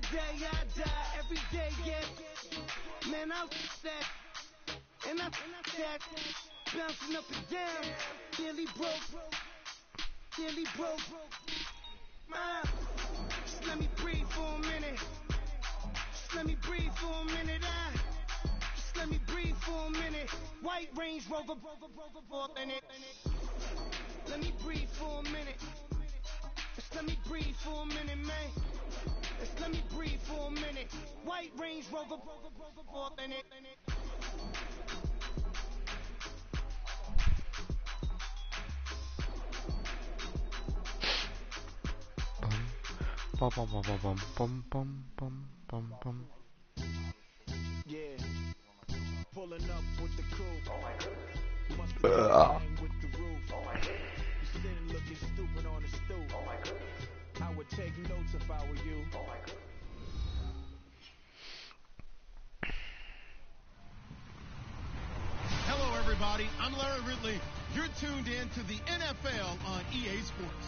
day I die, every day, yeah. Man, I'm set, and I that, bouncing up and down, nearly broke. Just let me breathe for a minute. Just let me breathe for a minute. Just let me breathe for a minute. White Range Rover, in it. Let me breathe for a minute. Just let me breathe for a minute, man. Just let me breathe for a minute. White Range Rover, in it. Yeah, pulling up with the coupe. Must be with the roof. You sitting looking stupid on the stoop. I would take notes if I were you. Hello, everybody. I'm Larry Ridley. You're tuned in to the NFL on EA Sports.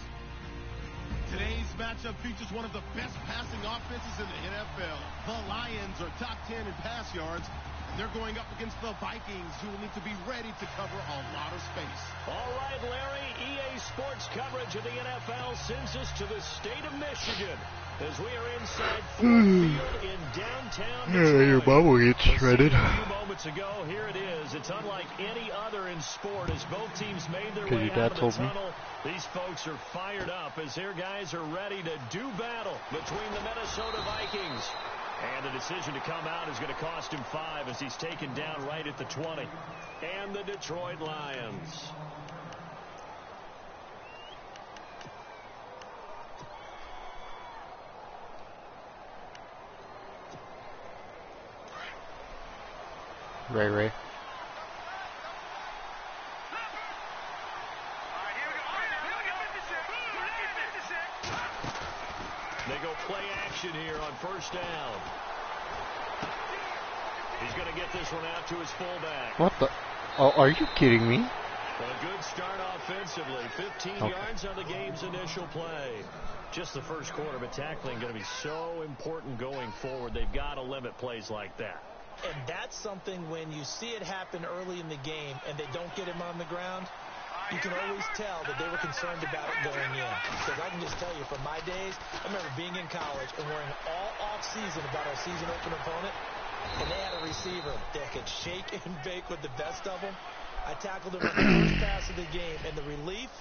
Today's matchup features one of the best passing offenses in the NFL. The Lions are top 10 in pass yards, and they're going up against the Vikings, who will need to be ready to cover a lot of space. All right, Larry, EA Sports coverage of the NFL sends us to the state of Michigan as we are inside Ford Field in downtown Detroit. Your bubble gets shredded. A few moments ago, here it is. It's unlike any other in sport as both teams made their way out of the tunnel. These folks are fired up as their guys are ready to do battle between the Minnesota Vikings. And the decision to come out is going to cost him 5 as he's taken down right at the 20. And the Detroit Lions. Ray. They go play action here on first down. He's going to get this one out to his fullback. What the? Oh, are you kidding me? A good start offensively. 15 yards on the game's initial play. Just the first quarter, but tackling going to be so important going forward. They've got to limit plays like that. And that's something when you see it happen early in the game and they don't get him on the ground, you can always tell that they were concerned about it going in. Because I can just tell you from my days, I remember being in college and worrying all off-season about our season opener opponent, and they had a receiver that could shake and bake with the best of them. I tackled him on the first pass of the game, and the relief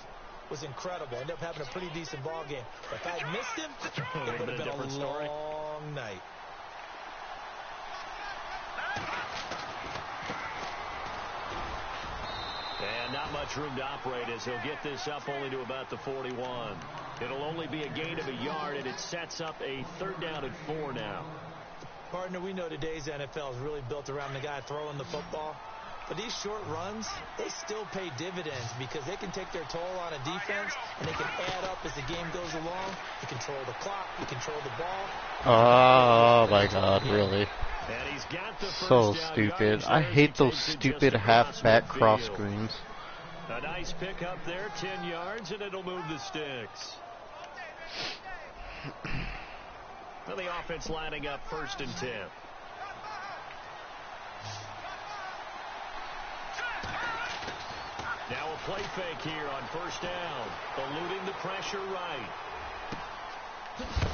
was incredible. Ended up having a pretty decent ball game. But if I had missed him, it would have been a long night. And not much room to operate as he'll get this up only to about the 41. It'll only be a gain of a yard, and it sets up a 3rd down and 4 now. Partner, we know today's NFL is really built around the guy throwing the football. But these short runs, they still pay dividends because they can take their toll on a defense, and they can add up as the game goes along. You control the clock, you control the ball. Oh, my God, really? So stupid. I hate those stupid halfback cross screens. A nice pick up there, 10 yards, and it'll move the sticks. Well, the offense lining up 1st and 10. Now a play fake here on 1st down. Eluding the pressure right.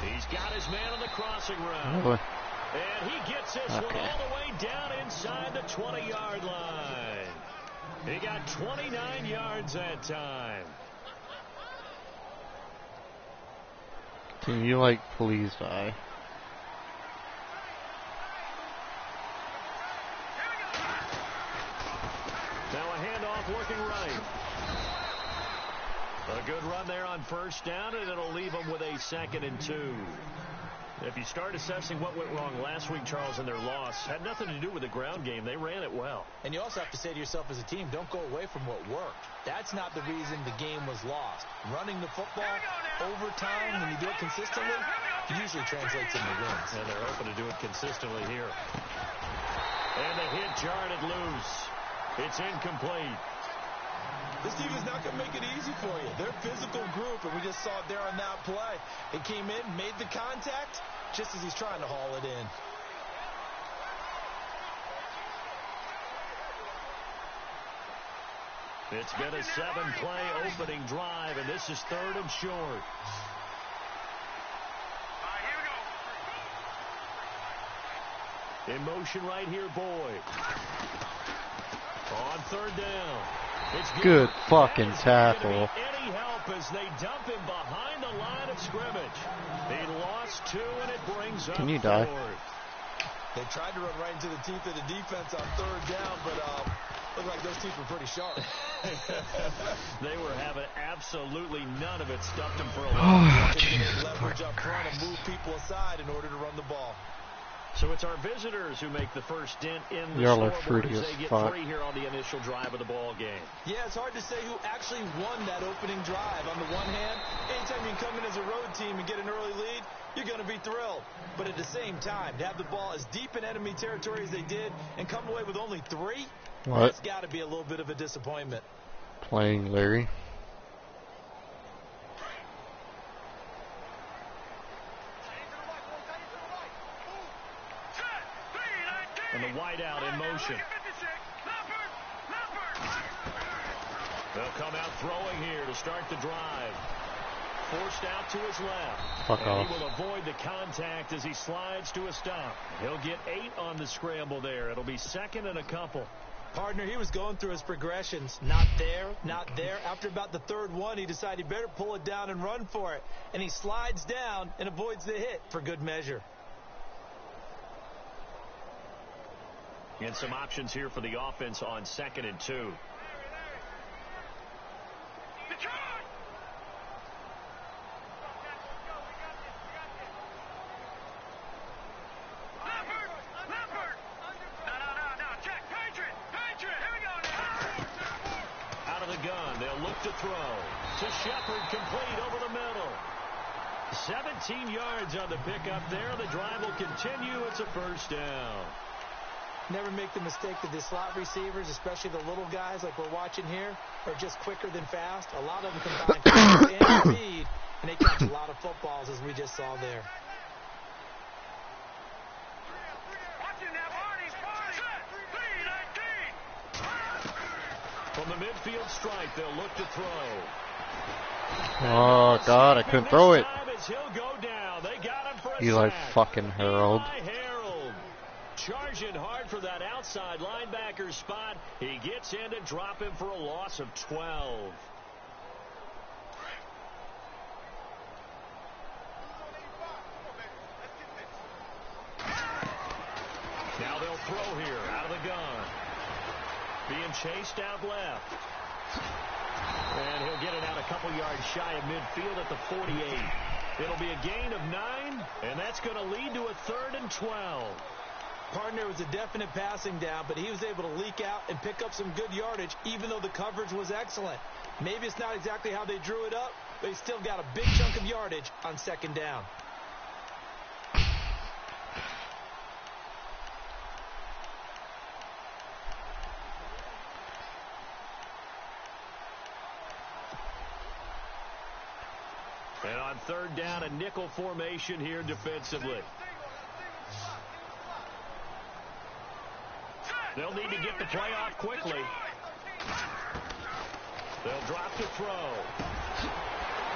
He's got his man on the crossing route. And he gets this one all the way down inside the 20-yard line. He got 29 yards that time. Can you, please die? Now a handoff looking right. A good run there on 1st down, and it'll leave them with a 2nd and 2. If you start assessing what went wrong last week, Charles, in their loss, had nothing to do with the ground game. They ran it well. And you also have to say to yourself as a team, don't go away from what worked. That's not the reason the game was lost. Running the football over time, when you do it consistently, it usually translates into wins. And they're hoping to do it consistently here. And the hit jarred it loose. It's incomplete. This team is not going to make it easy for you. They're a physical group, and we just saw it there on that play. They came in, made the contact, just as he's trying to haul it in. It's been a 7-play opening drive, and this is 3rd and short. In motion right here, Boyd. On 3rd down. It's good fucking tackle. Any help as they dump him behind the line of scrimmage. He lost 2, and it brings up 4th. Can you die? They tried to run right into the teeth of the defense on 3rd down, but looked like those teeth were pretty sharp. They were having absolutely none of it. Stuffed them for a long Jesus leverage up front and move people aside in order to run the ball. So it's our visitors who make the first dent in the Y'all are scoreboard fruity as as they get fuck. 3 here on the initial drive of the ball game. Yeah, it's hard to say who actually won that opening drive. On the one hand, anytime you can come in as a road team and get an early lead, you're going to be thrilled. But at the same time, to have the ball as deep in enemy territory as they did and come away with only 3, that's got to be a little bit of a disappointment. Playing Larry. And the wideout in motion. They'll come out throwing here to start the drive. Forced out to his left. Fuck and off. He will avoid the contact as he slides to a stop. He'll get 8 on the scramble there. It'll be 2nd and a couple. Partner, he was going through his progressions. Not there, not there. After about the 3rd one, he decided he better pull it down and run for it. And he slides down and avoids the hit for good measure. And some options here for the offense on 2nd and 2. Out of the gun, they'll look to throw. To Shepard, complete over the middle. 17 yards on the pickup there. The drive will continue. It's a 1st down. Never make the mistake that the slot receivers, especially the little guys like we're watching here, are just quicker than fast. A lot of them combine quickness and speed, and they catch a lot of footballs, as we just saw there. From the midfield stripe, they'll look to throw. Oh, God, I couldn't throw it. He'll go down. They got him for a Eli sack. fucking Harold. Charging hard for that outside linebacker spot. He gets in to drop him for a loss of 12. Now they'll throw here out of the gun. Being chased out left. And he'll get it out a couple yards shy of midfield at the 48. It'll be a gain of 9, and that's going to lead to a 3rd and 12. Partner, was a definite passing down, but he was able to leak out and pick up some good yardage, even though the coverage was excellent. Maybe it's not exactly how they drew it up, but he still got a big chunk of yardage on 2nd down. And on 3rd down, a nickel formation here defensively. They'll need to get the play off quickly. They'll drop to throw.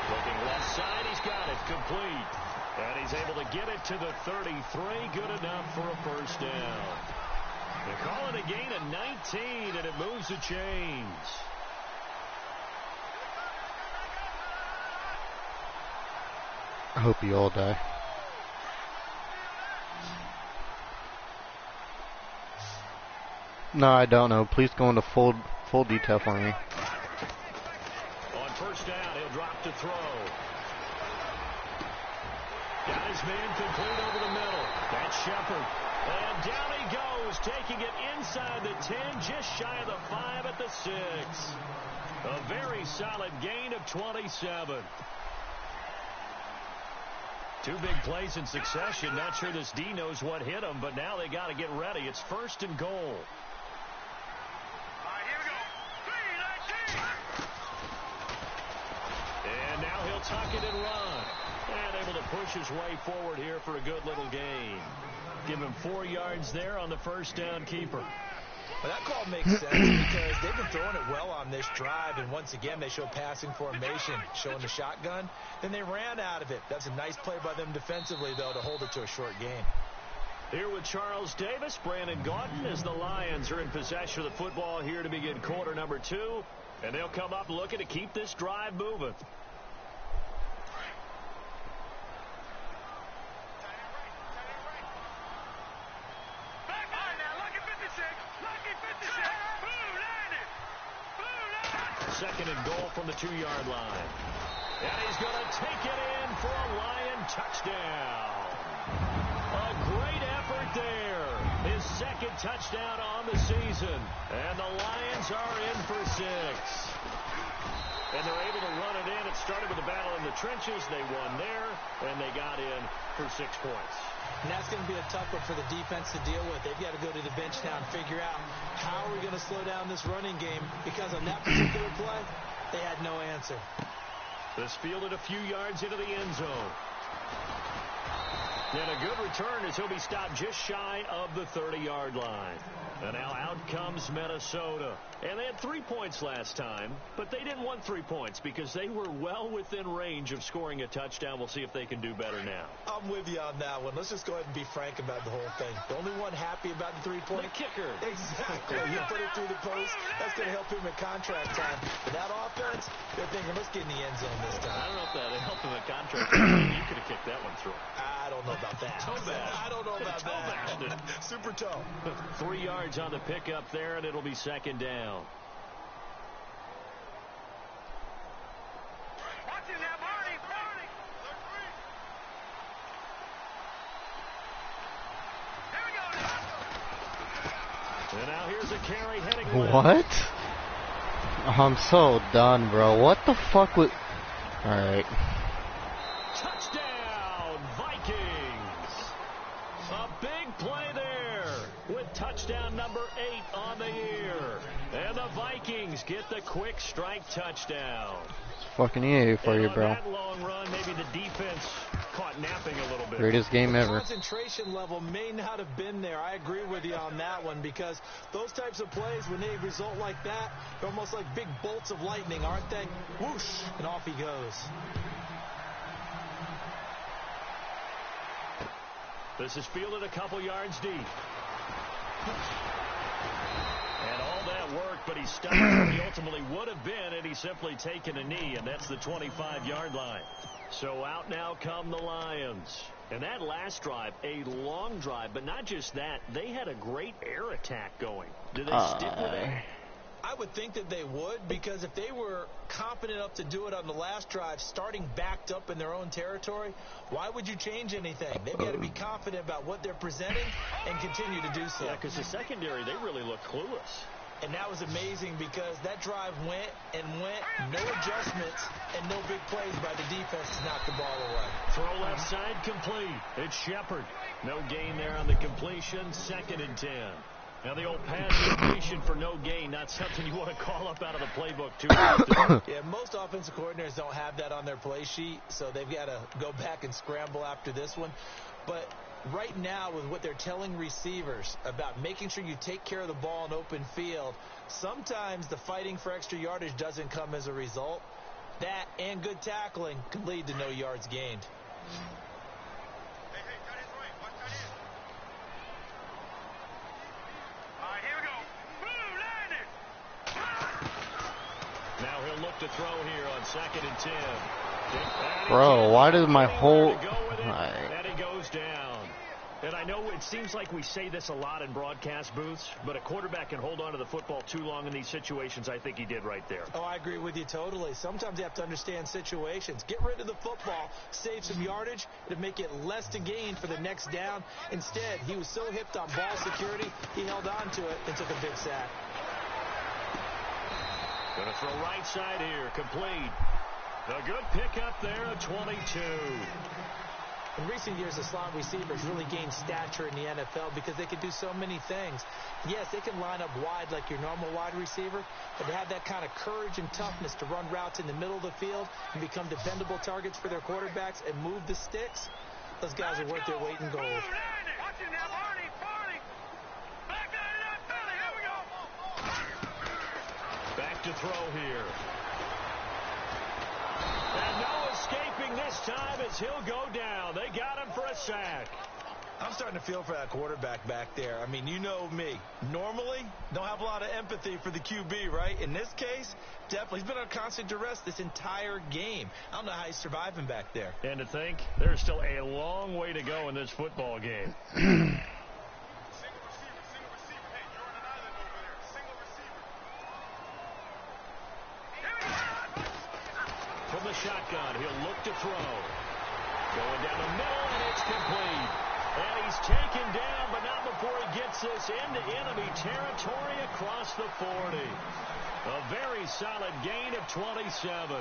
Looking left side, he's got it complete. And he's able to get it to the 33. Good enough for a 1st down. They call it a gain of 19, and it moves the chains. I hope you all die. No, I don't know. Please go into full detail for me. On 1st down, he'll drop to throw. Got his man complete over the middle. That's Shepard. And down he goes, taking it inside the 10, just shy of the 5 at the 6. A very solid gain of 27. 2 big plays in succession. Not sure this D knows what hit him, but now they got to get ready. It's 1st and goal. And now he'll tuck it and run. And able to push his way forward here for a good little gain. Give him 4 yards there on the first down keeper. Well, that call makes sense because they've been throwing it well on this drive, and once again they show passing formation, showing the shotgun. Then they ran out of it. That's a nice play by them defensively, though, to hold it to a short gain. Here with Charles Davis, Brandon Gaudin, as the Lions are in possession of the football here to begin quarter number 2. And they'll come up looking to keep this drive moving. Second and goal from the 2-yard line. And he's going to take it in for a Lion touchdown. A great effort there. His second touchdown on the season. And the Lions are in for 6. And they're able to run it in. It started with a battle in the trenches. They won there, and they got in for 6 points. And that's going to be a tough one for the defense to deal with. They've got to go to the bench now and figure out how are we going to slow down this running game, because on that particular play, they had no answer. This fielded a few yards into the end zone. And a good return as he'll be stopped just shy of the 30-yard line. And now out comes Minnesota. And they had 3 points last time, but they didn't want 3 points because they were well within range of scoring a touchdown. We'll see if they can do better now. I'm with you on that one. Let's just go ahead and be frank about the whole thing. The only one happy about the 3-point. The kicker. Exactly. You put it through the post. That's going to help him at contract time. But that offense, they're thinking, let's get in the end zone this time. I don't know if that helped him at contract time. You could have kicked that one through. I don't know about that. I don't know about that. Super toe. 3 yards on the pickup there, and it'll be second down. And now here's a carry heading left. What? I'm so done, bro. What the fuck was... Alright. Touchdown, Vikings. A big play there with touchdown number 8 on the year. And the Vikings get the quick strike touchdown. It's fucking EA for you, bro. That long run, maybe the defense caught napping a little bit. Greatest game ever. Concentration level may not have been there. I agree with you on that one, because those types of plays, when they result like that, they're almost like big bolts of lightning, aren't they? Whoosh, and off he goes. This is fielded a couple yards deep. And all that work, but he's stuck where he ultimately would have been had he simply taken a knee, and that's the 25-yard line. So out now come the Lions. And that last drive, a long drive, but not just that, they had a great air attack going. Do they stick with it? I would think that they would, because if they were confident enough to do it on the last drive, starting backed up in their own territory, why would you change anything? They've got to be confident about what they're presenting and continue to do so. Yeah, because the secondary, they really look clueless. And that was amazing, because that drive went and went, no adjustments, and no big plays by the defense to knock the ball away. Throw left side complete. It's Shepard. No gain there on the completion. 2nd and 10. Now the old pass completion for no gain, not something you want to call up out of the playbook too often. Yeah, most offensive coordinators don't have that on their play sheet, so they've got to go back and scramble after this one. But right now, with what they're telling receivers about making sure you take care of the ball in open field, sometimes the fighting for extra yardage doesn't come as a result. That and good tackling can lead to no yards gained. Now he'll look to throw here on 2nd and 10. Bro, why did my whole... And he goes down. And I know it seems like we say this a lot in broadcast booths, but a quarterback can hold on to the football too long in these situations. I think he did right there. Oh, I agree with you totally. Sometimes you have to understand situations. Get rid of the football, save some yardage, to make it less to gain for the next down. Instead, he was so hipped on ball security, he held on to it and took a big sack. Going to throw right side here, complete. A good pickup there, a 22. In recent years, the slot receivers really gained stature in the NFL because they can do so many things. Yes, they can line up wide like your normal wide receiver, but they have that kind of courage and toughness to run routes in the middle of the field and become dependable targets for their quarterbacks and move the sticks. Those guys are worth their weight in gold. Back to throw here. And no escaping this time as he'll go down. They got him for a sack. I'm starting to feel for that quarterback back there. I mean, you know me. Normally, don't have a lot of empathy for the QB, right? In this case, definitely. He's been on constant duress this entire game. I don't know how he's surviving back there. And to think, there's still a long way to go in this football game. From the shotgun, he'll look to throw. Going down the middle, and it's complete. And he's taken down, but not before he gets this into enemy territory across the 40. A very solid gain of 27.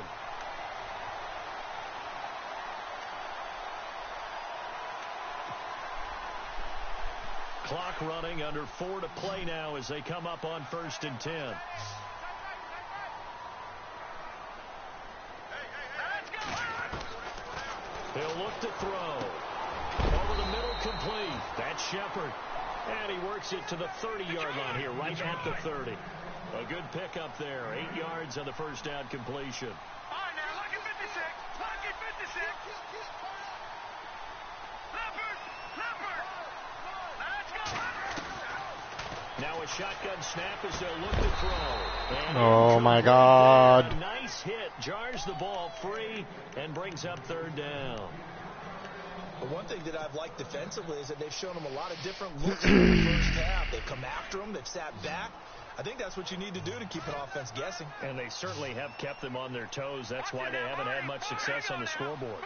Clock running, under 4 to play now as they come up on 1st and 10. He'll look to throw. Over the middle, complete. That's Shepard. And he works it to the 30-yard line here, right at the 30. A good pickup there. 8 yards on the first down completion. All right, now, lucky 56. Lucky 56. Leopard. Let's go. Now a shotgun snap as they'll look to throw. And Oh, my God. A nice hit. Jars the ball free and brings up 3rd down. But one thing that I've liked defensively is that they've shown them a lot of different looks in the first half. They've come after them. They've sat back. I think that's what you need to do to keep an offense guessing. And they certainly have kept them on their toes. That's why they haven't had much success on the scoreboard.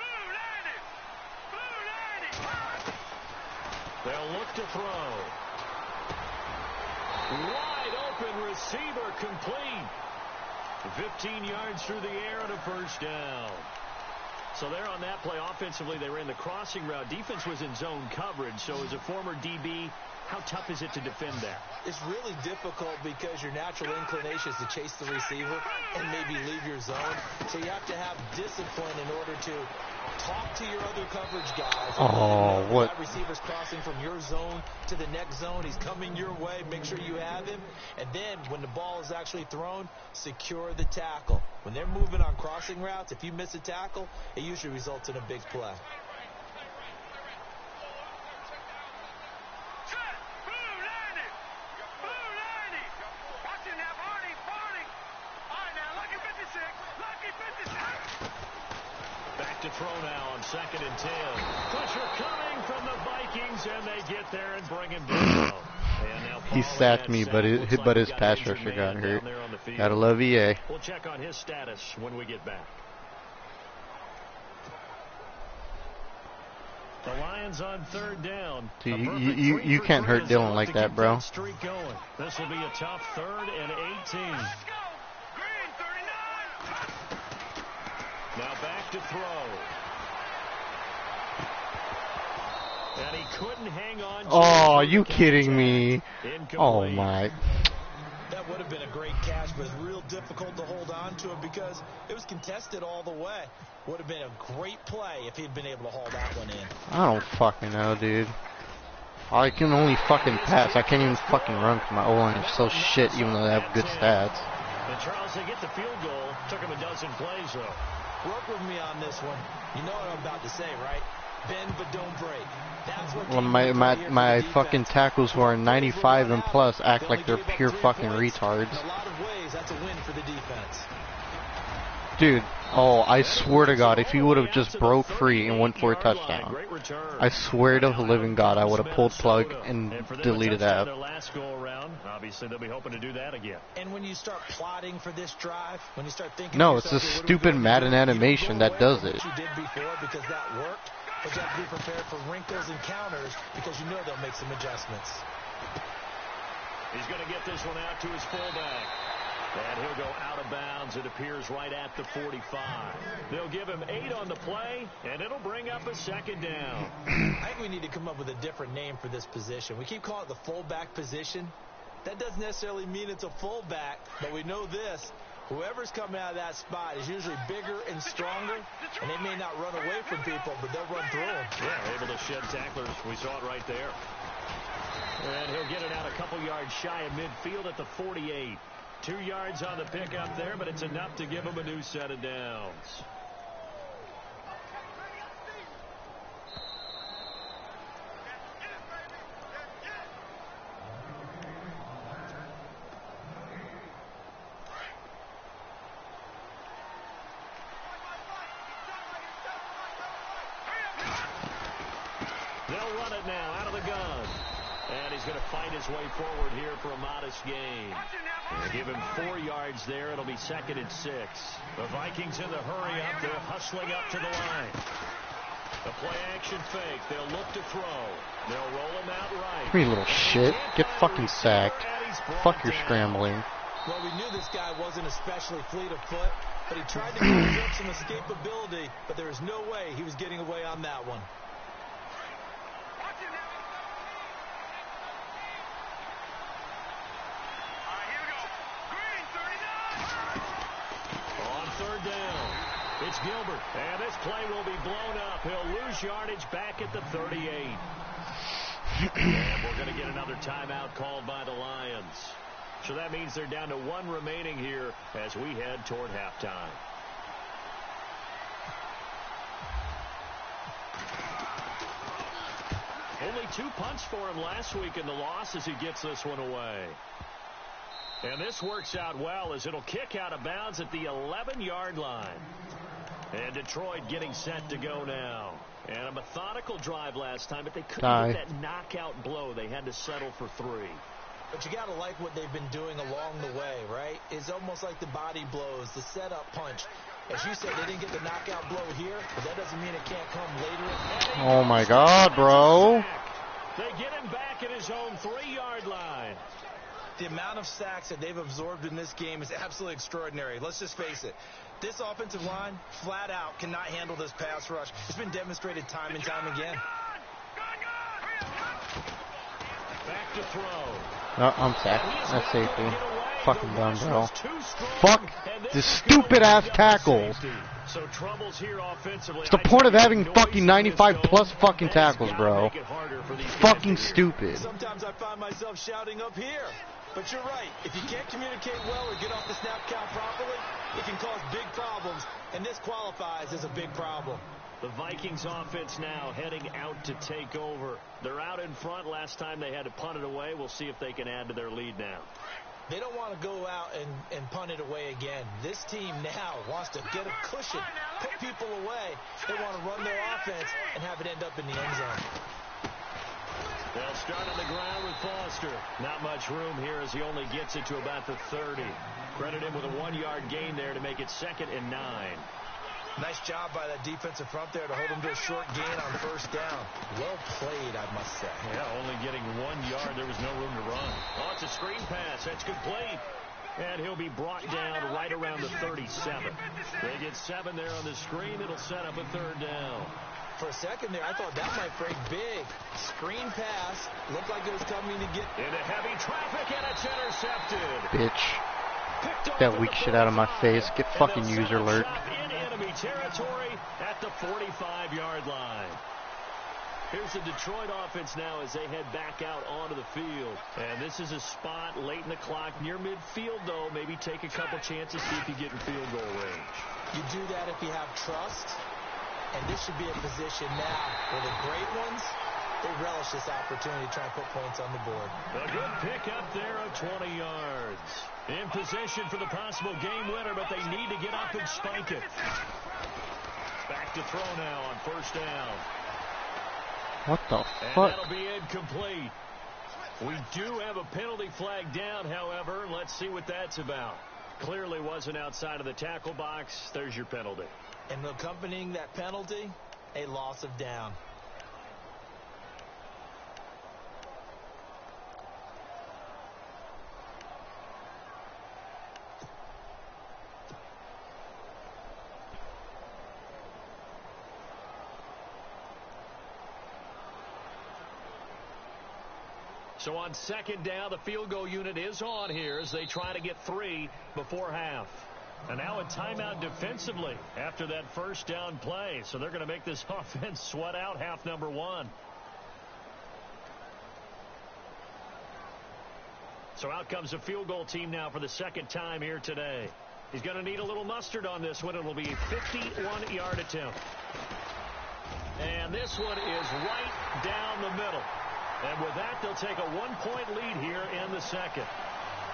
They'll look to throw. Wide open receiver, complete. 15 yards through the air and a first down. So there on that play, offensively, they ran the crossing route. Defense was in zone coverage. So as a former DB, how tough is it to defend that? It's really difficult because your natural inclination is to chase the receiver and maybe leave your zone. So you have to have discipline in order to talk to your other coverage guys. Oh, what? That receiver's crossing from your zone to the next zone. He's coming your way. Make sure you have him. And then when the ball is actually thrown, secure the tackle. When they're moving on crossing routes, if you miss a tackle, it usually results in a big play. Back to throw now on 2nd and 10. Pressure coming from the Vikings, and they get there and bring him down. He sacked me, but his pass rusher got hurt. Gotta love EA. We'll check on his status when we get back. The Lions on 3rd down. Dude, you can't hurt Dylan like that, bro. This will be a tough 3rd and 18. Now back to throw. And he couldn't hang on. Oh, are you kidding me? Incomplete. Oh, my. That would have been a great catch, but it's real difficult to hold on to it because it was contested all the way. Would have been a great play if he'd been able to haul that one in. I don't fucking know, dude. I can only fucking pass. I can't even fucking run because my O-line is so shit, even though they have good stats. And Charles, they get the field goal. Took him a dozen plays, though. Work with me on this one. You know what I'm about to say, right? Bend but don't break. That's what. Well, my fucking tackles who are 95 and plus act like they're pure fucking retards. In a lot of ways, that's a win for the defense. Dude, oh, I swear to God, if he would have just broke free and went for a touchdown, I swear to the living God, I would have pulled plug and deleted that. Obviously, they'll be hoping to do that again. And when you start plotting for this drive, when you start thinking, no, it's a stupid Madden animation that does it. You did before because that worked, but you have to be prepared for wrinkles and counters because you know they'll make some adjustments. He's going to get this one out to his fullback. And he'll go out of bounds. It appears right at the 45. They'll give him 8 on the play, and it'll bring up a second down. I think we need to come up with a different name for this position. We keep calling it the fullback position. That doesn't necessarily mean it's a fullback, but we know this. Whoever's coming out of that spot is usually bigger and stronger, and they may not run away from people, but they'll run through them. Yeah, able to shed tacklers. We saw it right there. And he'll get it out a couple yards shy of midfield at the 48. 2 yards on the pickup there, but it's enough to give him a new set of downs. They'll run it now out of the gun. And he's going to fight his way forward here for a modest gain. They'll give him 4 yards there. It'll be 2nd and 6. The Vikings in the hurry up. They're hustling up to the line. The play action fake. They'll look to throw. They'll roll him out right. You little shit. Get fucking sacked. Fuck your scrambling. Well, we knew this guy wasn't especially fleet of foot, but he tried to give up some escapability, but there was no way he was getting away on that one. It's Gilbert, and this play will be blown up. He'll lose yardage back at the 38. And we're going to get another timeout called by the Lions. So that means they're down to 1 remaining here as we head toward halftime. Only 2 punts for him last week in the loss as he gets this one away. And this works out well as it'll kick out of bounds at the 11-yard line. And Detroit getting set to go now. And a methodical drive last time, but they couldn't get that knockout blow. They had to settle for 3. But you got to like what they've been doing along the way, right? It's almost like the body blows, the setup punch. As you said, they didn't get the knockout blow here, but that doesn't mean it can't come later. Oh, my God, bro. They get him back at his own 3-yard line. The amount of sacks that they've absorbed in this game is absolutely extraordinary. Let's just face it. This offensive line, flat out, cannot handle this pass rush. It's been demonstrated time and time again. Back to throw. No, I'm sacked. That's safety. Fucking done, bro. Fuck this stupid-ass tackle. So troubles here offensively. It's the point of having fucking 95-plus fucking tackles, bro. Fucking stupid. Sometimes I find myself shouting up here. But you're right. If you can't communicate well or get off the snap count properly, it can cause big problems. And this qualifies as a big problem. The Vikings offense now heading out to take over. They're out in front. Last time they had to punt it away. We'll see if they can add to their lead now. They don't want to go out and punt it away again. This team now wants to get a cushion, put people away. They want to run their offense and have it end up in the end zone. They'll start on the ground with Foster. Not much room here as he only gets it to about the 30. Credit him with a 1-yard gain there to make it 2nd and 9. Nice job by that defensive front there to hold him to a short gain on 1st down. Well played, I must say. Yeah, only getting 1 yard. There was no room to run. Oh, it's a screen pass. That's complete. And he'll be brought down right around the 37. They get 7 there on the screen. It'll set up a 3rd down. For a second there, I thought that might break big. Screen pass. Looked like it was coming to get into heavy traffic, and it's intercepted. Bitch. Get that weak shit out of my face. Get fucking user alert. In enemy territory at the 45-yard line. Here's the Detroit offense now as they head back out onto the field. And this is a spot late in the clock near midfield, though. Maybe take a couple chances, see if you get in field goal range. You do that if you have trust. And this should be a position now where the great ones, they relish this opportunity to try and put points on the board. A good pick up there of 20 yards. In position for the possible game winner, but they need to get up and spike it. Back to throw now on 1st down. What the and fuck? That'll be incomplete. We do have a penalty flag down, however. Let's see what that's about. Clearly wasn't outside of the tackle box. There's your penalty. And accompanying that penalty, a loss of down. So on second down, the field goal unit is on here as they try to get 3 before half. And now a timeout defensively after that first down play. So they're going to make this offense sweat out half number 1. So out comes a field goal team now for the second time here today. He's going to need a little mustard on this one. It'll be a 51-yard attempt. And this one is right down the middle. And with that, they'll take a 1-point lead here in the second.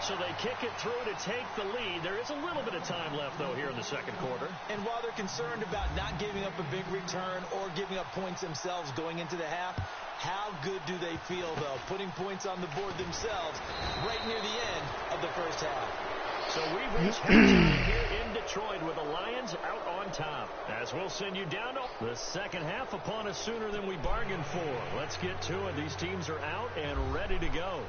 So they kick it through to take the lead. There is a little bit of time left, though, here in the second quarter. And while they're concerned about not giving up a big return or giving up points themselves going into the half, how good do they feel, though, putting points on the board themselves right near the end of the first half? So we've reached halftime here in Detroit with the Lions out on top. As we'll send you down to the second half upon us sooner than we bargained for. Let's get to it. These teams are out and ready to go.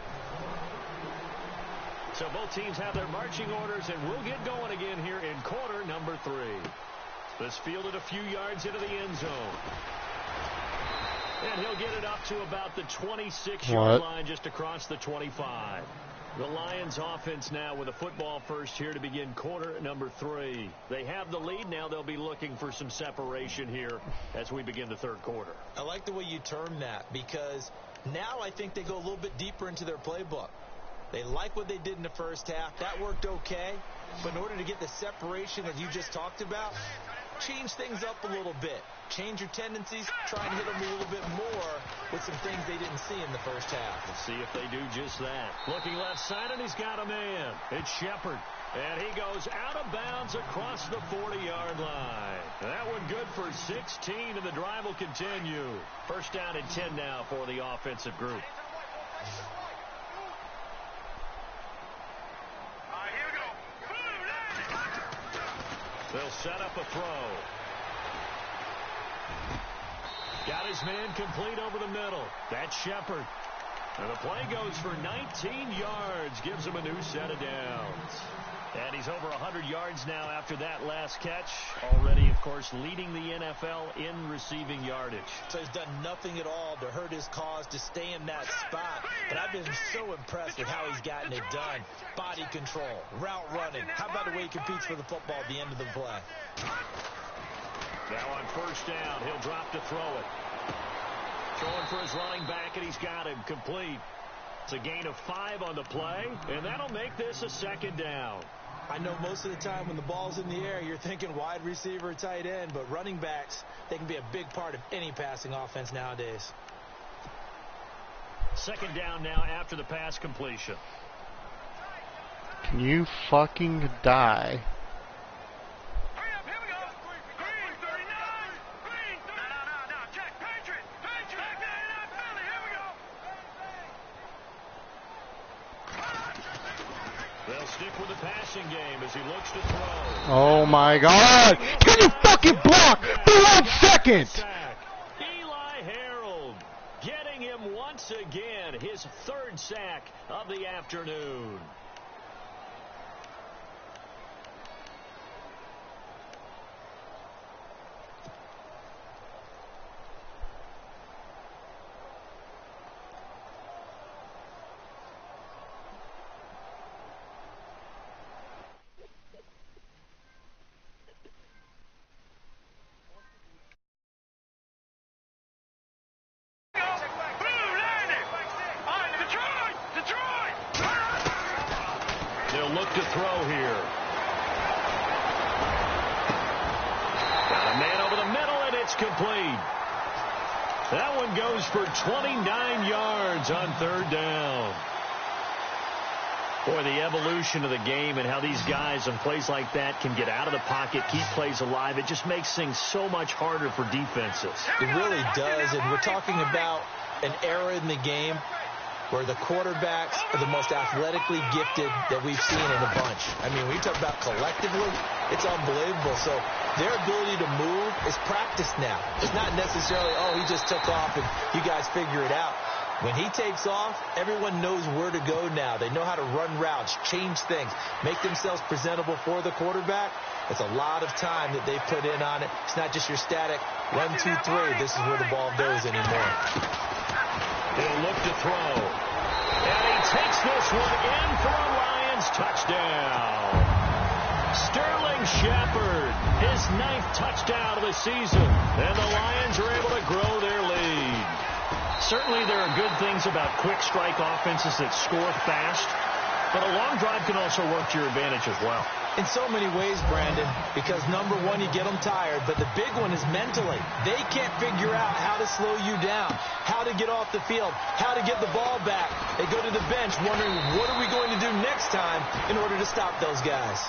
So both teams have their marching orders, and we'll get going again here in quarter number 3. This fielded a few yards into the end zone. And he'll get it up to about the 26-yard line just across the 25. The Lions offense now with a football first here to begin quarter number 3. They have the lead. Now they'll be looking for some separation here as we begin the third quarter. I like the way you term that, because now I think they go a little bit deeper into their playbook. They like what they did in the first half. That worked okay. But in order to get the separation that you just talked about, change things up a little bit. Change your tendencies. Try and hit them a little bit more with some things they didn't see in the first half. Let's see if they do just that. Looking left side, and he's got a man. It's Shepard. And he goes out of bounds across the 40-yard line. That one good for 16, and the drive will continue. First down and 10 now for the offensive group. They'll set up a throw. Got his man complete over the middle. That's Shepard. And the play goes for 19 yards. Gives him a new set of downs. And he's over 100 yards now after that last catch. Already, of course, leading the NFL in receiving yardage. So he's done nothing at all to hurt his cause to stay in that spot. But I've been so impressed with how he's gotten it done. Body control, route running. How about the way he competes for the football at the end of the play? Now on first down, he'll drop to throw it. Throwing for his running back, and he's got him complete. It's a gain of 5 on the play, and that'll make this a second down. I know most of the time when the ball's in the air, you're thinking wide receiver or tight end, but running backs, they can be a big part of any passing offense nowadays. Second down now after the pass completion. Can you fucking die? They'll stick with the passing game as he looks to throw. Oh my God! Can you fucking block for 1 second? Eli Harold getting him once again, his 3rd sack of the afternoon. They'll look to throw here. Got a man over the middle, and it's complete. That one goes for 29 yards on 3rd down. Boy, the evolution of the game and how these guys on plays like that can get out of the pocket, keep plays alive, it just makes things so much harder for defenses. It really does, and we're talking about an era in the game where the quarterbacks are the most athletically gifted that we've seen in a bunch. I mean, when you talk about collectively, it's unbelievable. So their ability to move is practiced now. It's not necessarily, oh, he just took off and you guys figure it out. When he takes off, everyone knows where to go now. They know how to run routes, change things, make themselves presentable for the quarterback. It's a lot of time that they put in on it. It's not just your static 1, 2, 3. This is where the ball goes anymore. He'll look to throw. And he takes this one in for a Lions touchdown. Sterling Shepard, his 9th touchdown of the season. And the Lions are able to grow their lead. Certainly there are good things about quick strike offenses that score fast. But a long drive can also work to your advantage as well. In so many ways, Brandon, because number one, you get them tired, but the big one is mentally. They can't figure out how to slow you down, how to get off the field, how to get the ball back. They go to the bench wondering, what are we going to do next time in order to stop those guys?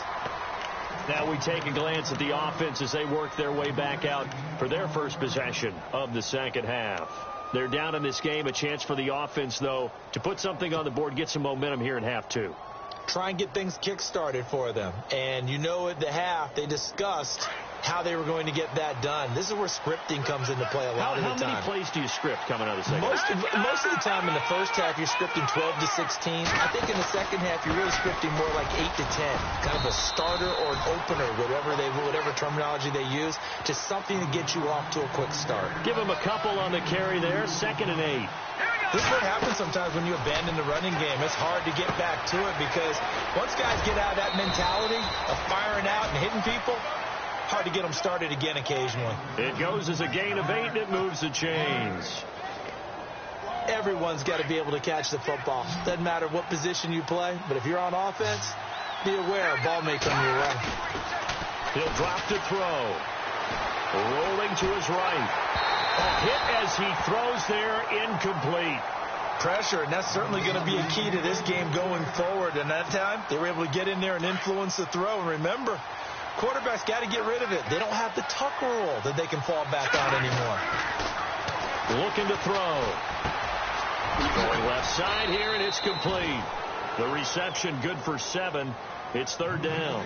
Now we take a glance at the offense as they work their way back out for their first possession of the second half. They're down in this game. A chance for the offense, though, to put something on the board, get some momentum here in half two. Try and get things kick-started for them. And you know at the half, they discussed how they were going to get that done. This is where scripting comes into play a lot of the time. How many plays do you script coming out of the second half? Most of the time in the first half, you're scripting 12 to 16. I think in the second half, you're really scripting more like 8 to 10. Kind of a starter or an opener, whatever terminology they use, just something to get you off to a quick start. Give them a couple on the carry there, 2nd and 8. This is what happens sometimes when you abandon the running game. It's hard to get back to it because once guys get out of that mentality of firing out and hitting people, hard to get them started again occasionally. It goes as a gain of 8, and it moves the chains. Everyone's got to be able to catch the football. Doesn't matter what position you play, but if you're on offense, be aware a ball may come your way. He'll drop to throw. Rolling to his right. A hit as he throws there, incomplete. Pressure, and that's certainly going to be a key to this game going forward. And that time, they were able to get in there and influence the throw. And remember, quarterbacks got to get rid of it. They don't have the tuck rule that they can fall back on anymore. Looking to throw. Going left side here, and it's complete. The reception good for 7. It's 3rd down.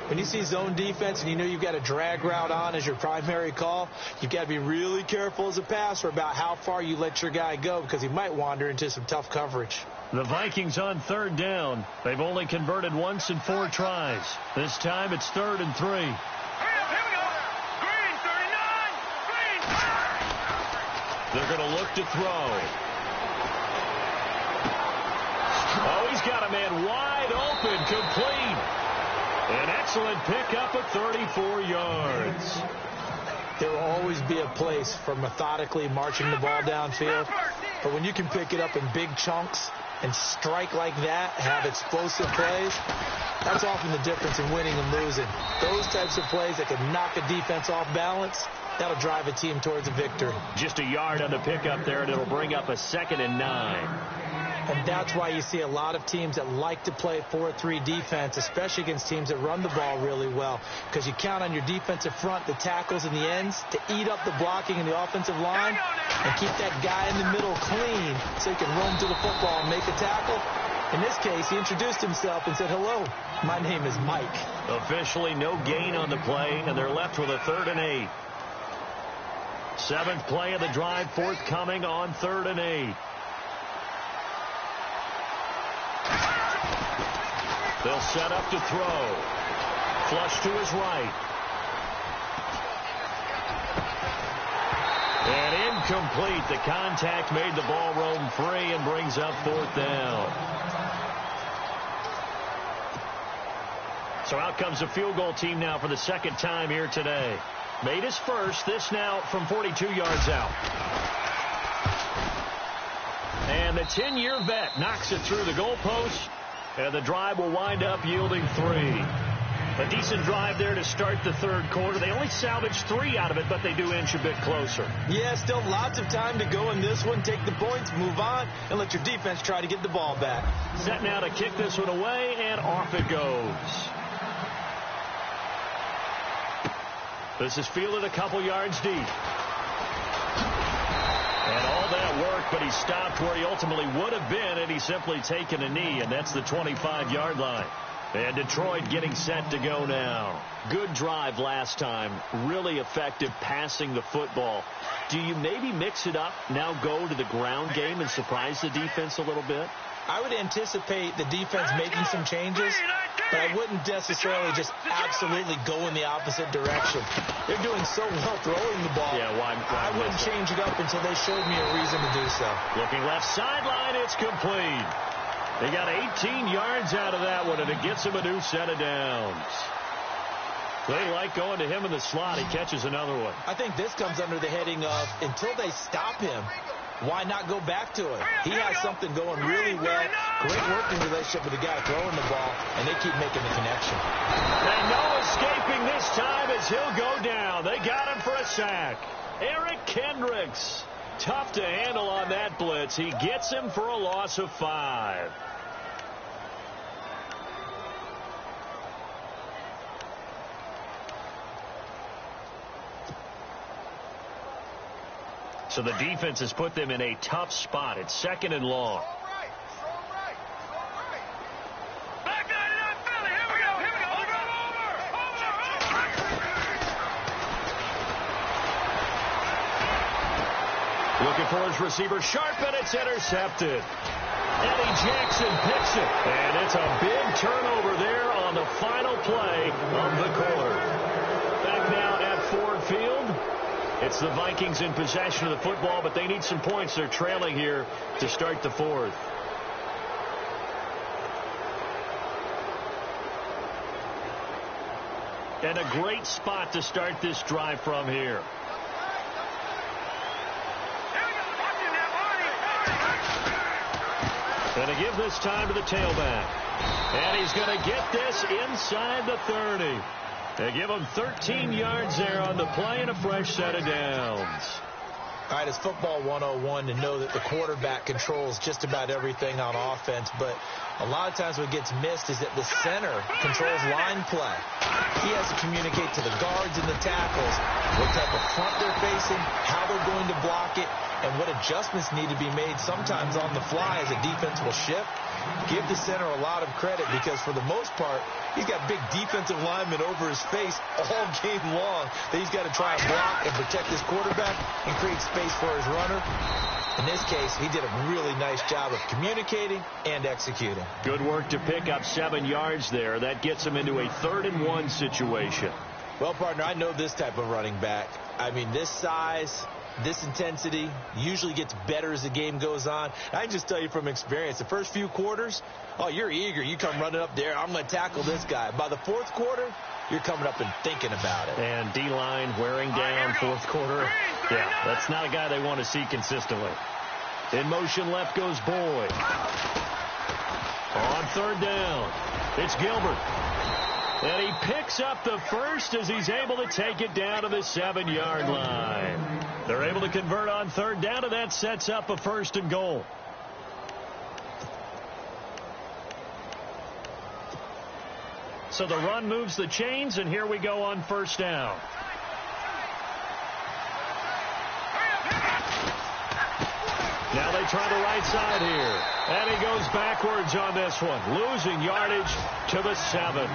When you see zone defense and you know you've got a drag route on as your primary call, you've got to be really careful as a passer about how far you let your guy go because he might wander into some tough coverage. The Vikings on 3rd down. They've only converted once in 4 tries. This time it's 3rd and 3. Here we go. Green, 39. Green. They're going to look to throw. Oh, he's got a man wide open, complete. An excellent pickup at 34 yards. There will always be a place for methodically marching the ball downfield. But when you can pick it up in big chunks and strike like that, have explosive plays, that's often the difference in winning and losing. Those types of plays that can knock a defense off balance, that'll drive a team towards a victory. Just a yard on the pickup there, and it'll bring up a 2nd and 9. And that's why you see a lot of teams that like to play 4-3 defense, especially against teams that run the ball really well, because you count on your defensive front, the tackles and the ends, to eat up the blocking in the offensive line and keep that guy in the middle clean so he can roam to the football and make a tackle. In this case, he introduced himself and said, "Hello, my name is Mike." Officially no gain on the play, and they're left with a 3rd and 8. 7th play of the drive, forthcoming on 3rd and 8. They'll set up to throw. Flush to his right. And incomplete. The contact made the ball roam free and brings up 4th down. So out comes the field goal team now for the 2nd time here today. Made his first. This now from 42 yards out. And the 10-year vet knocks it through the goalpost. And the drive will wind up yielding 3. A decent drive there to start the 3rd quarter. They only salvaged 3 out of it, but they do inch a bit closer. Yeah, still lots of time to go in this one. Take the points, move on, and let your defense try to get the ball back. Set now to kick this one away, and off it goes. This is fielded a couple yards deep. And all that work, but he stopped where he ultimately would have been, and he's simply taken a knee, and that's the 25-yard line. And Detroit getting set to go now. Good drive last time. Really effective passing the football. Do you maybe mix it up, now go to the ground game and surprise the defense a little bit? I would anticipate the defense making some changes, but I wouldn't necessarily just absolutely go in the opposite direction. They're doing so well throwing the ball. Yeah, why I wouldn't change it up until they showed me a reason to do so. Looking left sideline, it's complete. They got 18 yards out of that one, and it gets him a new set of downs. They like going to him in the slot. He catches another one. I think this comes under the heading of until they stop him, why not go back to it? He has something going really well. Great working relationship with the guy throwing the ball, and they keep making the connection. And no escaping this time as he'll go down. They got him for a sack. Eric Kendricks. Tough to handle on that blitz. He gets him for a loss of 5. So the defense has put them in a tough spot. It's 2nd and long. Looking for his receiver, sharp, and it's intercepted. Eddie Jackson picks it, and it's a big turnover there on the final play of the quarter. Back now at Ford Field. It's the Vikings in possession of the football, but they need some points. They're trailing here to start the 4th. And a great spot to start this drive from here. And to give this time to the tailback. And he's going to get this inside the 30. They give him 13 yards there on the play and a fresh set of downs. All right, it's football 101 to know that the quarterback controls just about everything on offense, but a lot of times what gets missed is that the center controls line play. He has to communicate to the guards and the tackles what type of front they're facing, how they're going to block it, and what adjustments need to be made sometimes on the fly as a defense will shift. Give the center a lot of credit because for the most part, he's got big defensive linemen over his face all game long that he's got to try and block and protect his quarterback and create space for his runner. In this case, he did a really nice job of communicating and executing. Good work to pick up 7 yards there. That gets him into a 3rd and 1 situation. Well, partner, I know this type of running back. I mean, this size, this intensity usually gets better as the game goes on. I can just tell you from experience, the first few quarters, oh, you're eager. You come running up there, I'm going to tackle this guy. By the 4th quarter, you're coming up and thinking about it. And D-line wearing down 4th quarter. Yeah, that's not a guy they want to see consistently. In motion, left goes Boyd. On 3rd down, it's Gilbert. And he picks up the first as he's able to take it down to the 7-yard line. They're able to convert on 3rd down, and that sets up a 1st and goal. So the run moves the chains, and here we go on 1st down. Now they try the right side here. And he goes backwards on this one, losing yardage to the 7.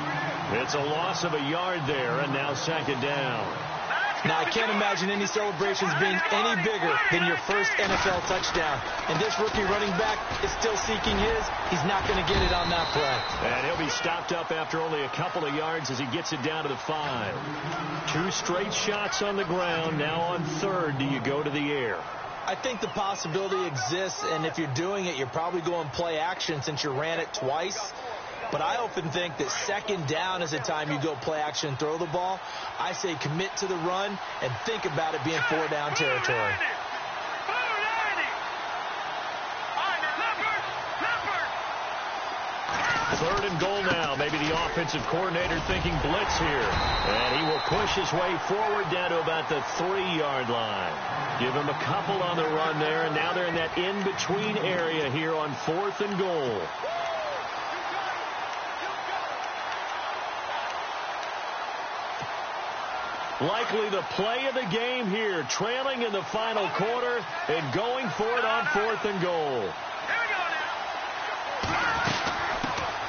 It's a loss of a yard there, and now 2nd down. Now, I can't imagine any celebrations being any bigger than your first NFL touchdown. And this rookie running back is still seeking his. He's not going to get it on that play. And he'll be stopped up after only a couple of yards as he gets it down to the 5. 2 straight shots on the ground. Now on 3rd, do you go to the air? I think the possibility exists, and if you're doing it, you're probably going play action since you ran it twice. But I often think that 2nd down is the time you go play action and throw the ball. I say commit to the run and think about it being 4-down territory. Third and goal now. Maybe the offensive coordinator thinking blitz here. And he will push his way forward down to about the 3-yard line. Give him a couple on the run there, and now they're in that in-between area here on 4th and goal. Likely the play of the game here, trailing in the final quarter and going for it on 4th and goal.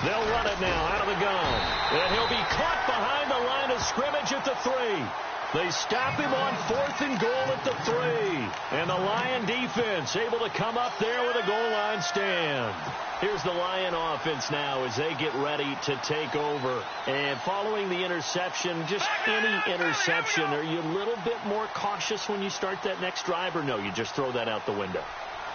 They'll run it now out of the gun. And he'll be caught behind the line of scrimmage at the 3. They stop him on 4th and goal at the 3. And the Lion defense able to come up there with a goal line stand. Here's the Lion offense now as they get ready to take over. And following the interception, just any interception, are you a little bit more cautious when you start that next drive, or no, you just throw that out the window?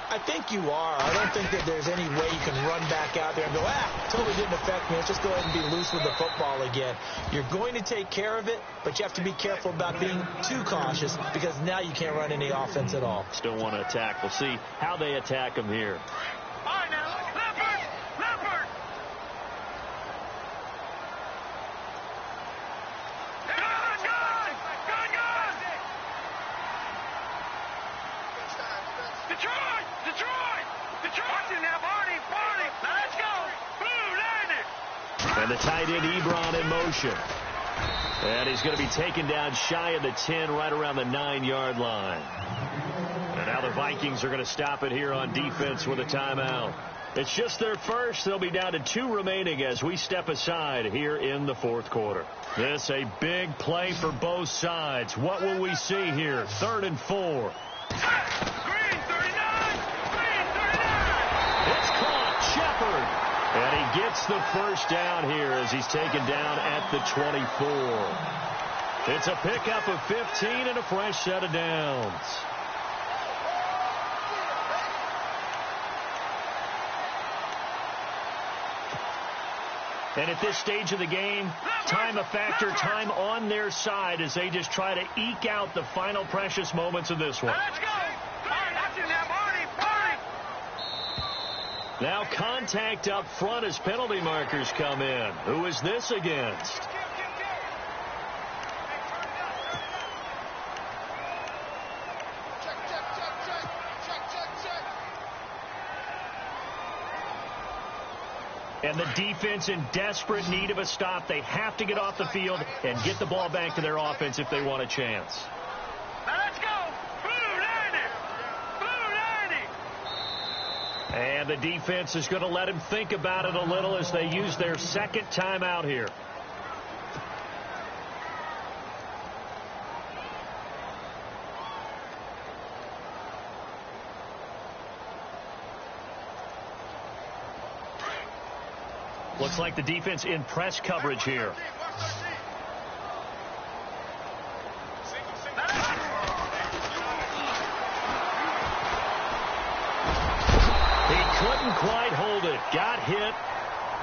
I think you are. I don't think that there's any way you can run back out there and go, totally didn't affect me. Let's just go ahead and be loose with the football again. You're going to take care of it, but you have to be careful about being too cautious because now you can't run any offense at all. Still want to attack. We'll see how they attack them here. All right, now. Leopard! Detroit! Watching now, Barney! Let's go! Blue, landed! And the tight end, Ebron, in motion. And he's going to be taken down shy of the 10, right around the 9-yard line. And now the Vikings are going to stop it here on defense with a timeout. It's just their first. They'll be down to 2 remaining as we step aside here in the 4th quarter. This a big play for both sides. What will we see here? 3rd and 4. Green 39! It's caught. Shepard. And he gets the first down here as he's taken down at the 24. It's a pickup of 15 and a fresh set of downs. And at this stage of the game, time a factor, time on their side as they just try to eke out the final precious moments of this one. Let's go! Barney! Now contact up front as penalty markers come in. Who is this against? And the defense in desperate need of a stop. They have to get off the field and get the ball back to their offense if they want a chance. Let's go! Blue, landing! And the defense is going to let him think about it a little as they use their second timeout here. Looks like the defense in press coverage here. He couldn't quite hold it. Got hit.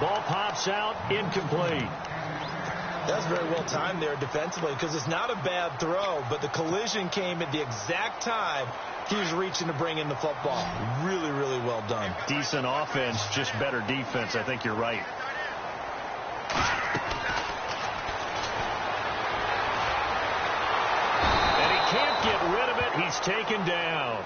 Ball pops out. Incomplete. That's very well timed there defensively because it's not a bad throw, but the collision came at the exact time he was reaching to bring in the football. Really, really well done. Decent offense, just better defense. I think you're right. And he can't get rid of it. He's taken down.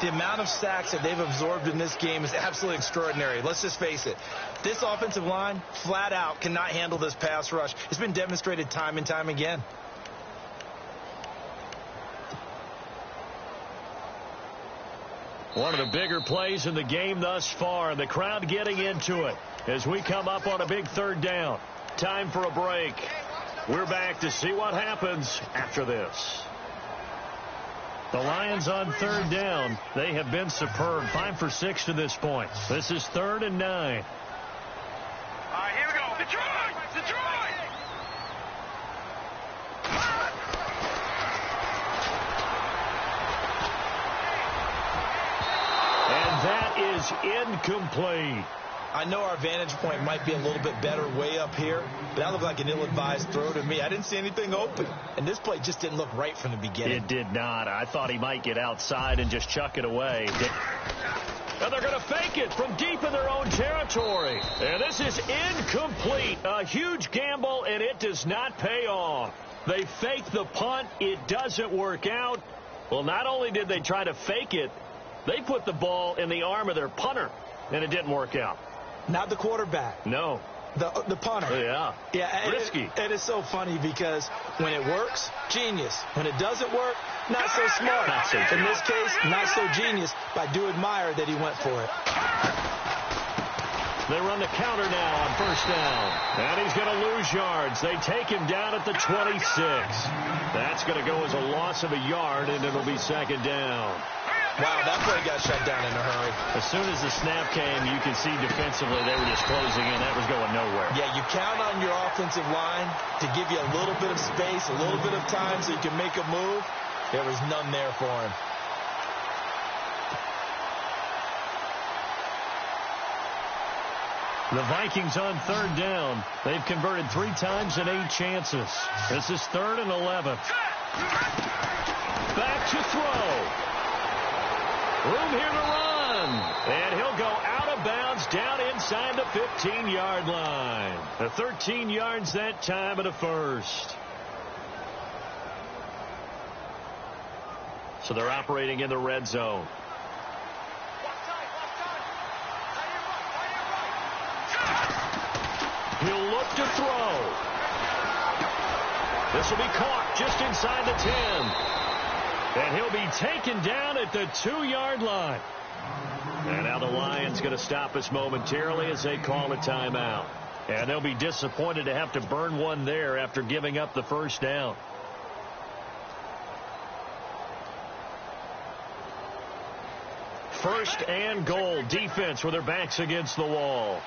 The amount of sacks that they've absorbed in this game is absolutely extraordinary. Let's just face it. This offensive line, flat out, cannot handle this pass rush. It's been demonstrated time and time again. One of the bigger plays in the game thus far. The crowd getting into it as we come up on a big 3rd down. Time for a break. We're back to see what happens after this. The Lions on 3rd down. They have been superb. 5 for 6 to this point. This is 3rd and 9. All right, here we go. Detroit! And that is incomplete. I know our vantage point might be a little bit better way up here, but that looked like an ill-advised throw to me. I didn't see anything open, and this play just didn't look right from the beginning. It did not. I thought he might get outside and just chuck it away. And they're going to fake it from deep in their own territory. And this is incomplete. A huge gamble, and it does not pay off. They fake the punt. It doesn't work out. Well, not only did they try to fake it, they put the ball in the arm of their punter, and it didn't work out. Not the quarterback. No. The punter. Yeah. Yeah. Risky. It is so funny because when it works, genius. When it doesn't work, not so smart. Not so In this case, not so genius, but I do admire that he went for it. They run the counter now on first down. And he's going to lose yards. They take him down at the 26. That's going to go as a loss of a yard, and it'll be second down. Wow, that play got shut down in a hurry. As soon as the snap came, you can see defensively they were just closing in. That was going nowhere. Yeah, you count on your offensive line to give you a little bit of space, a little bit of time so you can make a move. There was none there for him. The Vikings on third down. They've converted 3 times in 8 chances. This is 3rd and 11. Back to throw. Room here to run. And he'll go out of bounds down inside the 15-yard line. The 13 yards that time of the first. So they're operating in the red zone. He'll look to throw. This will be caught just inside the 10. And he'll be taken down at the 2-yard line. And now the Lions going to stop us momentarily as they call a timeout. And they'll be disappointed to have to burn one there after giving up the first down. First and goal. Defense with their backs against the wall.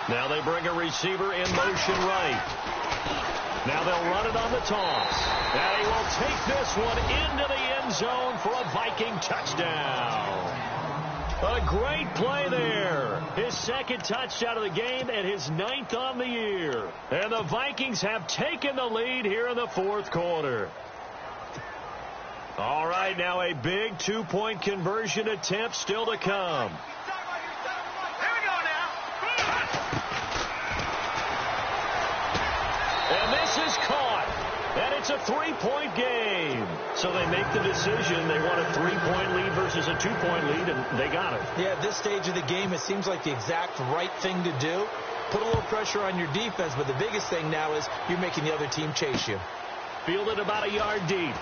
Now they bring a receiver in motion right. Now they'll run it on the toss. And he will take this one into the end zone for a Viking touchdown. A great play there. His 2nd touchdown of the game and his 9th on the year. And the Vikings have taken the lead here in the 4th quarter. All right, now a big 2-point conversion attempt still to come. And this is caught. And it's a 3-point game. So they make the decision. They want a 3-point lead versus a 2-point lead, and they got it. Yeah, at this stage of the game, it seems like the exact right thing to do. Put a little pressure on your defense, but the biggest thing now is you're making the other team chase you. Fielded about a yard deep.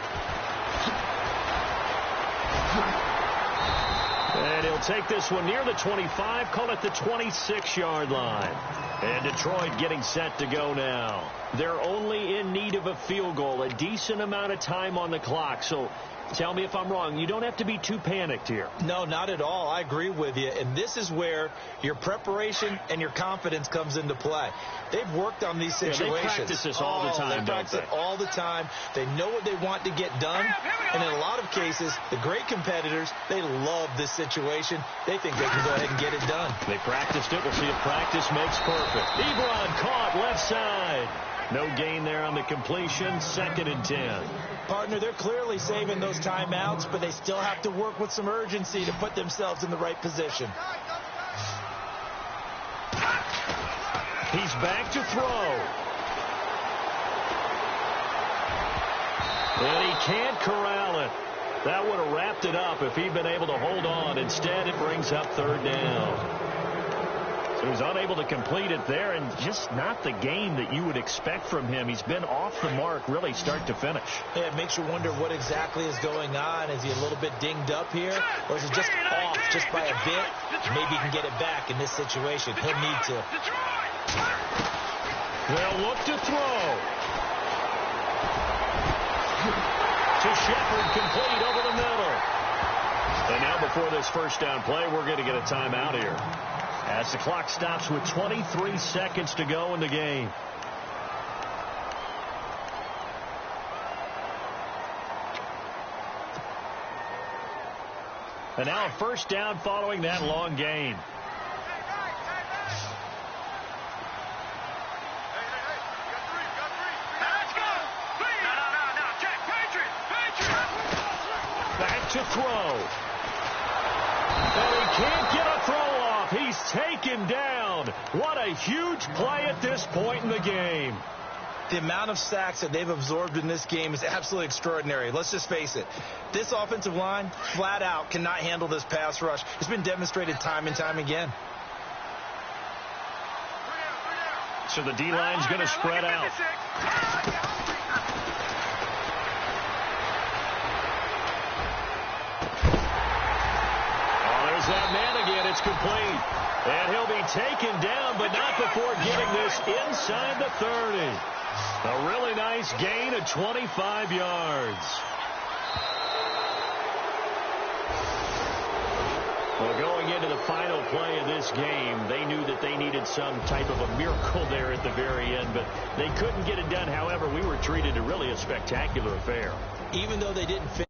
And he'll take this one near the 25, call it the 26-yard line. And Detroit getting set to go now. They're only in need of a field goal, a decent amount of time on the clock. So tell me if I'm wrong. You don't have to be too panicked here. No, not at all. I agree with you. And this is where your preparation and your confidence comes into play. They've worked on these situations. Yeah, they practice this all the time, they practice it all the time. They know what they want to get done. And in a lot of cases, the great competitors, they love this situation. They think they can go ahead and get it done. They practiced it. We'll see if practice makes perfect. Ebron caught left side. No gain there on the completion. 2nd and 10. Partner, they're clearly saving those timeouts, but they still have to work with some urgency to put themselves in the right position. He's back to throw. And he can't corral it. That would have wrapped it up if he'd been able to hold on. Instead, it brings up 3rd down. So he's unable to complete it there, and just not the game that you would expect from him. He's been off the mark really start to finish. Yeah, it makes you wonder what exactly is going on. Is he a little bit dinged up here, or is he just off just by a bit? Maybe he can get it back in this situation. He'll need to. They'll look to throw. To Shepard, complete over the middle. And now before this first down play, we're going to get a timeout here. As the clock stops with 23 seconds to go in the game. And now a first down following that long gain. Back to throw. And he can't get a throw off. He's taken down. What a huge play at this point in the game. The amount of sacks that they've absorbed in this game is absolutely extraordinary. Let's just face it. This offensive line, flat out, cannot handle this pass rush. It's been demonstrated time and time again. So the D-line's going to spread out. There's that man again. It's complete. And he'll be taken down, but not before getting this inside the 30. A really nice gain of 25 yards. Well, going into the final play of this game, they knew that they needed some type of a miracle there at the very end, but they couldn't get it done. However, we were treated to really a spectacular affair. Even though they didn't finish